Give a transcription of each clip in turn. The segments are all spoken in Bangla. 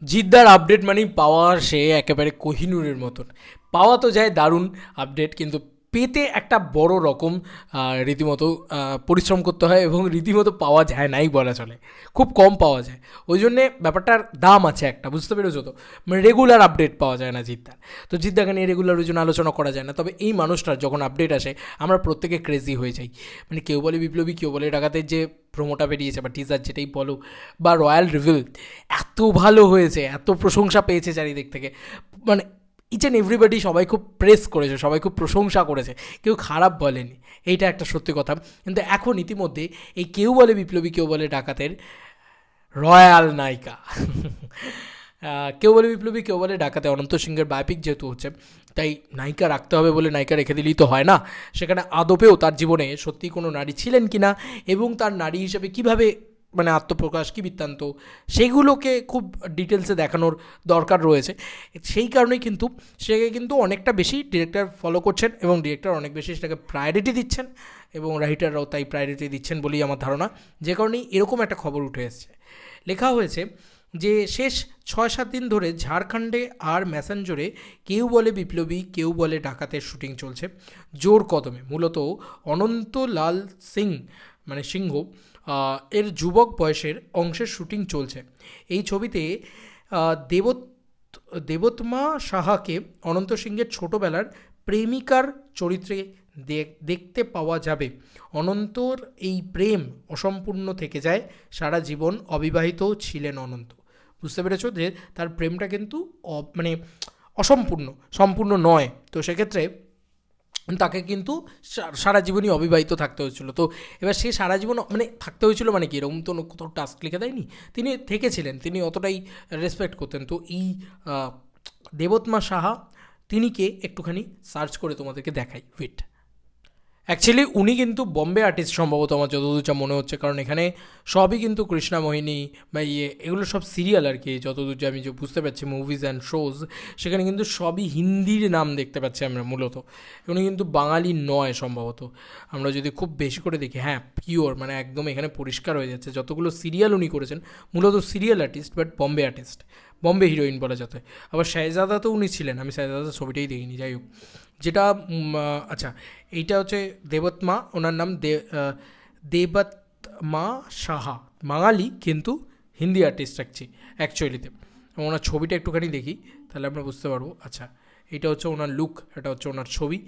জিদ্দার আপডেট মানেই পাওয়া, সে একেবারে কোহিনূরের মতন। পাওয়া তো যায় দারুণ আপডেট, কিন্তু পেতে একটা বড় রকম রীতিমতো পরিশ্রম করতে হয় এবং রীতিমতো পাওয়া যায় নাই বলা চলে, খুব কম পাওয়া যায়। ওই জন্যে ব্যাপারটার দাম আছে একটা, বুঝতে পেরেছো তো? মানে রেগুলার আপডেট পাওয়া যায় না জিদ্দার। তো জিদ্দাকে নিয়ে রেগুলার ওই জন্য আলোচনা করা যায় না। তবে এই মানুষটার যখন আপডেট আসে আমরা প্রত্যেকে ক্রেজি হয়ে যাই। মানে কেউ বলে বিপ্লবী, কেউ বলে ডাকাতের যে প্রোমোটা বেরিয়েছে বা টিজার যেটাই বলো, বা রয়্যাল রিভিল, এত ভালো হয়েছে, এত প্রশংসা পেয়েছে চারিদিক থেকে। মানে ইচ অ্যান্ড এভরিবডি, সবাই খুব প্রেস করেছে, সবাই খুব প্রশংসা করেছে, কেউ খারাপ বলেনি। এইটা একটা সত্যি কথা। কিন্তু এখন ইতিমধ্যে এই কেউ বলে বিপ্লবী, কেউ বলে ডাকাতের রয়্যাল নায়িকা কেউ বলে বিপ্লবী, কেউ বলে ডাকাতে অনন্ত সিংহের বায়োপিক যেহেতু হচ্ছে, তাই নায়িকা রাখতে হবে বলে নায়িকা রেখে দিলেই তো হয় না। সেখানে আদপেও তার জীবনে সত্যি কোনো নারী ছিলেন কি না, এবং তার নারী হিসেবে কীভাবে মানে আত্মপ্রকাশ, কী বৃত্তান্ত, সেগুলোকে খুব ডিটেলসে দেখানোর দরকার রয়েছে। সেই কারণেই কিন্তু সেটাকে কিন্তু অনেকটা বেশি ডিরেক্টর ফলো করছেন, এবং ডিরেক্টর অনেক বেশি সেটাকে প্রায়োরিটি দিচ্ছেন, এবং রাইটাররাও তাই প্রায়োরিটি দিচ্ছেন বলেই আমার ধারণা। যে কারণেই এরকম একটা খবর উঠে এসছে, লেখা হয়েছে যে শেষ 6-7 দিন ধরে ঝাড়খণ্ডে আর ম্যাসাঞ্জোরে কেউ বলে বিপ্লবী, কেউ বলে ডাকাতের শুটিং চলছে জোর কদমে। মূলত অনন্ত লাল সিং মানে সিংহ এর যুবক বয়সের অংশের শুটিং চলছে। এই ছবিতে দেবত দেবতমা সাহাকে অনন্ত সিংহের ছোটোবেলার প্রেমিকার চরিত্রে দেখতে পাওয়া যাবে। অনন্তর এই প্রেম অসম্পূর্ণ থেকে যায়, সারা জীবন অবিবাহিত ছিলেন অনন্ত। বুঝতে পেরেছো যে তার প্রেমটা কিন্তু মানে অসম্পূর্ণ, সম্পূর্ণ নয়। তো সেক্ষেত্রে তাকে কিন্তু সারা জীবনই অবিবাহিত থাকতে হয়েছিল। তো এবার সে সারা জীবন মানে থাকতে হয়েছিল মানে কি, এরকম তো কোথাও টাস্ক লিখে দেয়নি, তিনি থেকেছিলেন, তিনি অতটাই রেসপেক্ট করতেন। তো এই দেবতমা সাহা, তিনি কে একটুখানি সার্চ করে তোমাদেরকে দেখাই, ওয়েট। অ্যাকচুয়ালি উনি কিন্তু বম্বে আর্টিস্ট সম্ভবত, আমার যতদূর যা মনে হচ্ছে, কারণ এখানে সবই কিন্তু কৃষ্ণা মোহিনী বা এগুলো সব সিরিয়াল আর কি, যতদূর যে আমি যে বুঝতে পারছি, মুভিজ অ্যান্ড শোজ, সেখানে কিন্তু সবই হিন্দির নাম দেখতে পাচ্ছি আমরা মূলত। উনি কিন্তু বাঙালি নয় সম্ভবত, আমরা যদি খুব বেশি করে দেখি। হ্যাঁ, পিওর, মানে একদম এখানে পরিষ্কার হয়ে যাচ্ছে, যতগুলো সিরিয়াল উনি করেছেন মূলত serial artist, but Bombay artist, Bombay heroine বলা যেত। আবার শাহজাদা তো উনি ছিলেন, আমি শাহজাদা ছবিটাই দেখিনি, যাই হোক। যেটা আচ্ছা, এইটা হচ্ছে দেবতমা, ওনার নাম দেবতমা সাহা, বাঙালি কিন্তু হিন্দি আর্টিস্ট রাখছি অ্যাকচুয়ালিতে। ওনার ছবিটা একটুখানি দেখি, তাহলে আমরা বুঝতে পারবো। আচ্ছা, এটা হচ্ছে ওনার লুক, এটা হচ্ছে ওনার ছবি।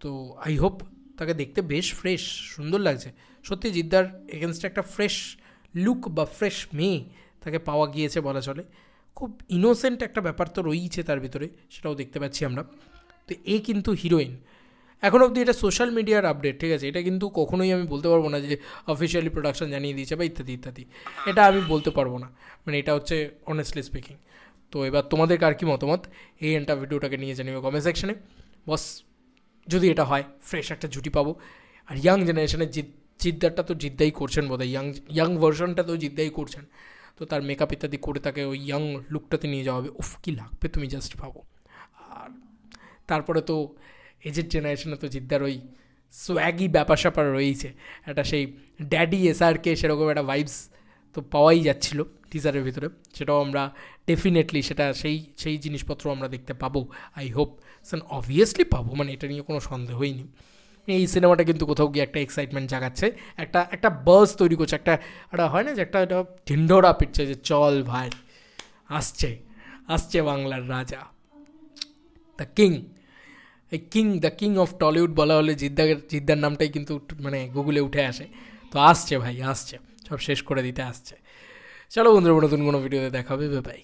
তো আই হোপ তাকে দেখতে বেশ ফ্রেশ, সুন্দর লাগছে সত্যি। জিদ্দার এগেনস্টে একটা ফ্রেশ লুক বা ফ্রেশ মেয়ে তাকে পাওয়া গিয়েছে বলা চলে। খুব ইনোসেন্ট একটা ব্যাপার তো রয়েইছে তার ভিতরে, সেটাও দেখতে পাচ্ছি আমরা। তো এ কিন্তু হিরোইন। এখন অবধি এটা সোশ্যাল মিডিয়ার আপডেট, ঠিক আছে? এটা কিন্তু কখনোই আমি বলতে পারবো না যে অফিসিয়ালি প্রোডাকশন জানিয়ে দিয়েছে বা ইত্যাদি ইত্যাদি, এটা আমি বলতে পারবো না। মানে এটা হচ্ছে অনেস্টলি স্পিকিং। তো এবার তোমাদের কার কী মতামত এই এন্টার ভিডিওটাকে নিয়ে জানিবে কমেন্ট সেকশনে। বস, যদি এটা হয় ফ্রেশ একটা জুটি পাবো। আর ইয়াং জেনারেশনের জিদ্দারটা তো জিদ্দাই করছেন বোধহয়, ইয়াং ভার্সনটা তো জিদ্দাই করছেন। তো তার মেকআপ ইত্যাদি করে তাকে ওই ইয়াং লুকটাতে নিয়ে যাওয়া হবে, উফ কী লাগবে তুমি জাস্ট ভাবো। আর তারপরে তো এজের জেনারেশনে তো জিদ্দার ওই সোয়াগি ব্যাপার স্যাপার রয়েছে, একটা সেই ড্যাডি এসআরকে সেরকম একটা ভাইবস তো পাওয়াই যাচ্ছিল টিজারের ভিতরে। সেটাও আমরা ডেফিনেটলি সেটা সেই সেই জিনিসপত্র আমরা দেখতে পাবো, আই হোপ। অবভিয়াসলি পাবো, মানে এটা নিয়ে কোনো সন্দেহই নেই। এই সিনেমাটা কিন্তু কোথাও গিয়ে একটা এক্সাইটমেন্ট জাগাচ্ছে, একটা একটা বাস তৈরি করছে, একটা একটা হয় না যে একটা একটা ঢিন্ডোরা পিটছে যে চল ভাই, আসছে আসছে বাংলার রাজা, দ্য কিং। এই দ্য কিং অফ টলিউড বলা হলে জিদ্দার নামটাই কিন্তু মানে গুগলে উঠে আসে। তো আসছে ভাই, আসছে, সব শেষ করে দিতে আসছে। চলো বন্ধুরা, নতুন কোনো ভিডিওতে দেখা হবে, বাই।